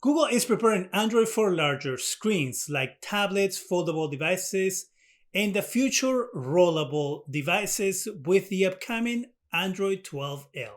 Google is preparing Android for larger screens like tablets, foldable devices, and the future rollable devices with the upcoming Android 12L.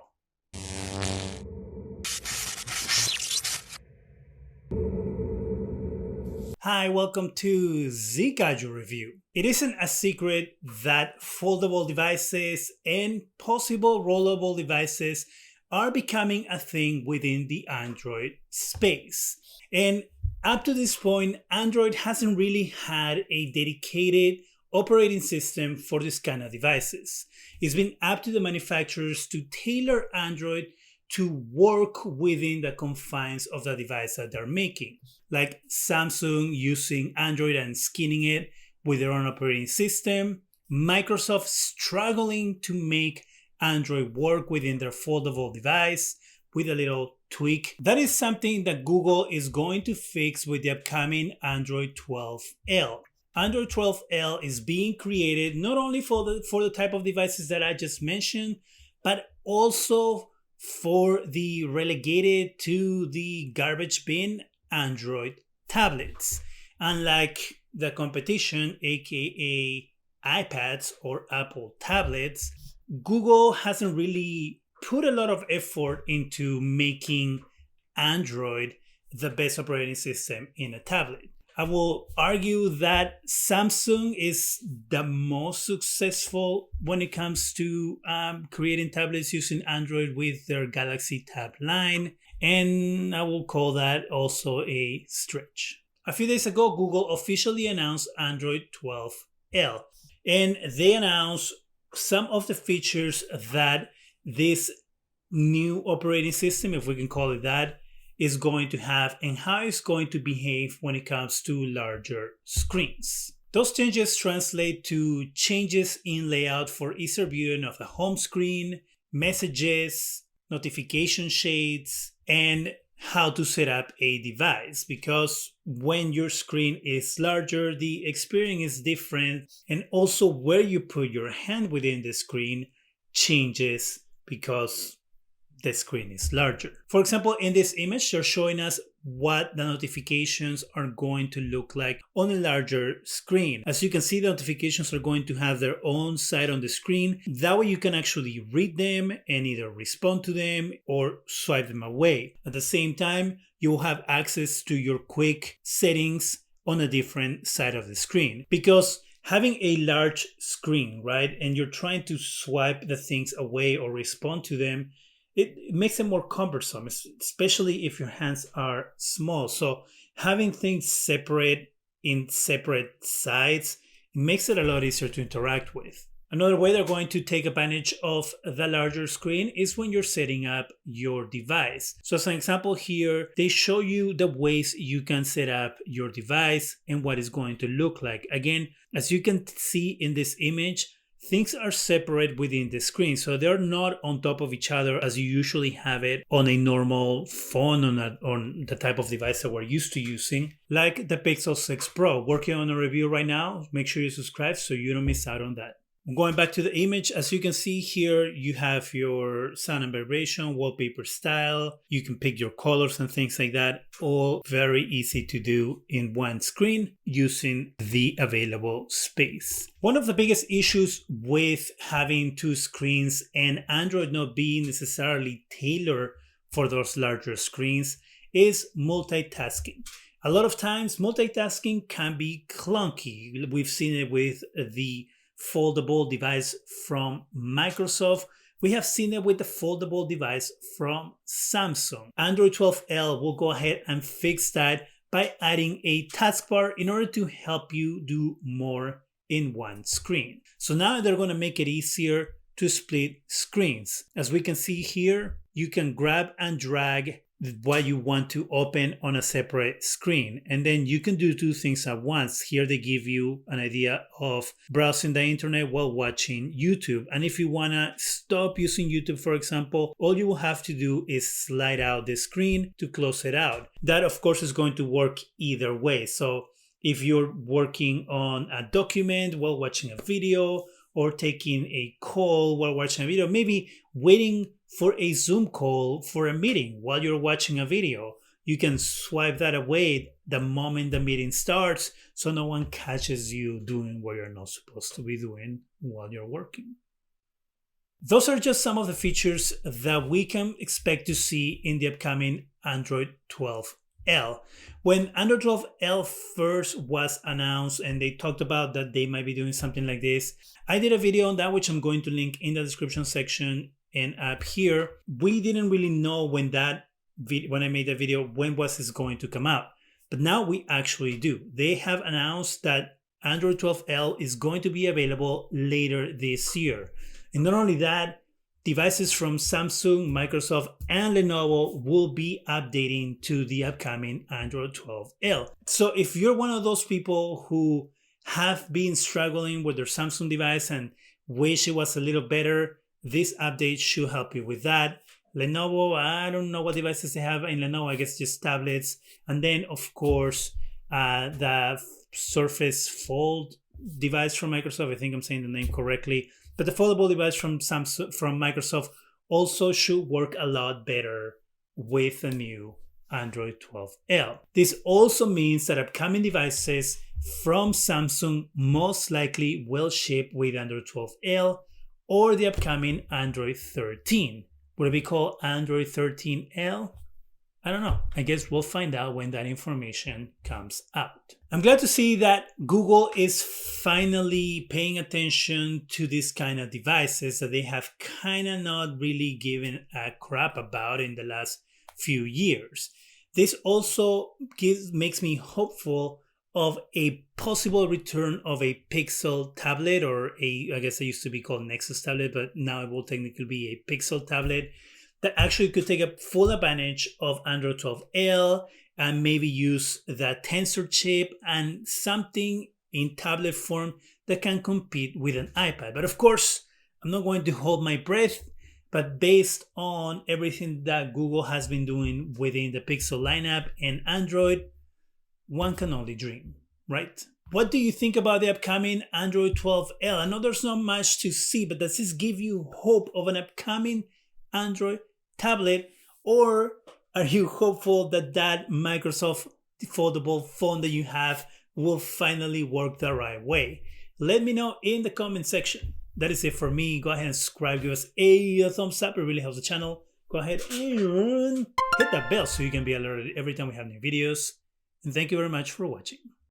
Hi, welcome to Zgadgetreview. It isn't a secret that foldable devices and possible rollable devices are becoming a thing within the Android space. And up to this point, Android hasn't really had a dedicated operating system for this kind of devices. It's been up to the manufacturers to tailor Android to work within the confines of the device that they're making, like Samsung using Android and skinning it with their own operating system, Microsoft struggling to make Android work within their foldable device with a little tweak. That is something that Google is going to fix with the upcoming Android 12L. Android 12L is being created not only for the type of devices that I just mentioned, but also for the relegated to the garbage bin Android tablets. Unlike the competition, aka iPads or Apple tablets, Google hasn't really put a lot of effort into making Android the best operating system in a tablet. I will argue that Samsung is the most successful when it comes to creating tablets using Android with their Galaxy Tab line, and I will call that also a stretch. A few days ago, Google officially announced Android 12L, and they announced some of the features that this new operating system, if we can call it that, is going to have and how it's going to behave when it comes to larger screens. Those changes translate to changes in layout for easier viewing of the home screen, messages, notification shades, and how to set up a device, because when your screen is larger, the experience is different, and also where you put your hand within the screen changes because the screen is larger. For example, in this image, they're showing us what the notifications are going to look like on a larger screen. As you can see, the notifications are going to have their own side on the screen. That way you can actually read them and either respond to them or swipe them away. At the same time, you will have access to your quick settings on a different side of the screen. Because having a large screen, right, and you're trying to swipe the things away or respond to them, it makes it more cumbersome, especially if your hands are small. So having things separate in separate sides makes it a lot easier to interact with. Another way they're going to take advantage of the larger screen is when you're setting up your device. So as an example here, they show you the ways you can set up your device and what it's going to look like. Again, as you can see in this image, things are separate within the screen, so they're not on top of each other as you usually have it on a normal phone on the type of device that we're used to using, like the Pixel 6 Pro. Working on a review right now. Make sure you subscribe so you don't miss out on that. Going back to the image, as you can see here, you have your sound and vibration, wallpaper style. You can pick your colors and things like that. All very easy to do in one screen using the available space. One of the biggest issues with having two screens and Android not being necessarily tailored for those larger screens is multitasking. A lot of times, multitasking can be clunky. We've seen it with the foldable device from Microsoft. We have seen it with the foldable device from Samsung. Android 12L will go ahead and fix that by adding a taskbar in order to help you do more in one screen. So now they're going to make it easier to split screens. As we can see here, you can grab and drag what you want to open on a separate screen, and then you can do two things at once. Here they give you an idea of browsing the internet while watching YouTube, and if you want to stop using YouTube, for example, all you will have to do is slide out the screen to close it out. That of course is going to work either way. So if you're working on a document while watching a video, or taking a call while watching a video, maybe waiting for a Zoom call for a meeting while you're watching a video, you can swipe that away the moment the meeting starts so no one catches you doing what you're not supposed to be doing while you're working. Those are just some of the features that we can expect to see in the upcoming Android 12L. When Android 12L first was announced and they talked about that they might be doing something like this, I did a video on that, which I'm going to link in the description section and up here. We didn't really know when I made the video, when was this going to come out, but now we actually do. They have announced that Android 12L is going to be available later this year. And not only that, devices from Samsung, Microsoft, and Lenovo will be updating to the upcoming Android 12L. So if you're one of those people who have been struggling with their Samsung device and wish it was a little better, this update should help you with that. Lenovo, I don't know what devices they have in Lenovo, I guess just tablets. And then, of course, the Surface Fold device from Microsoft, I think I'm saying the name correctly. But the foldable device from Microsoft also should work a lot better with the new Android 12L. This also means that upcoming devices from Samsung most likely will ship with Android 12L or the upcoming Android 13. Would it be called Android 13L? I don't know. I guess we'll find out when that information comes out. I'm glad to see that Google is finally paying attention to these kind of devices that they have kind of not really given a crap about in the last few years. This also makes me hopeful of a possible return of a Pixel tablet, or I guess it used to be called Nexus tablet, but now it will technically be a Pixel tablet that actually could take a full advantage of Android 12L and maybe use the Tensor chip and something in tablet form that can compete with an iPad. But of course, I'm not going to hold my breath, but based on everything that Google has been doing within the Pixel lineup and Android, one can only dream, right? What do you think about the upcoming Android 12L? I know there's not much to see, but does this give you hope of an upcoming Android tablet, or are you hopeful that Microsoft foldable phone that you have will finally work the right way? Let me know in the comment section. That is it for me. Go ahead and subscribe, give us a thumbs up, it really helps the channel. Go ahead and hit that bell so you can be alerted every time we have new videos. And thank you very much for watching.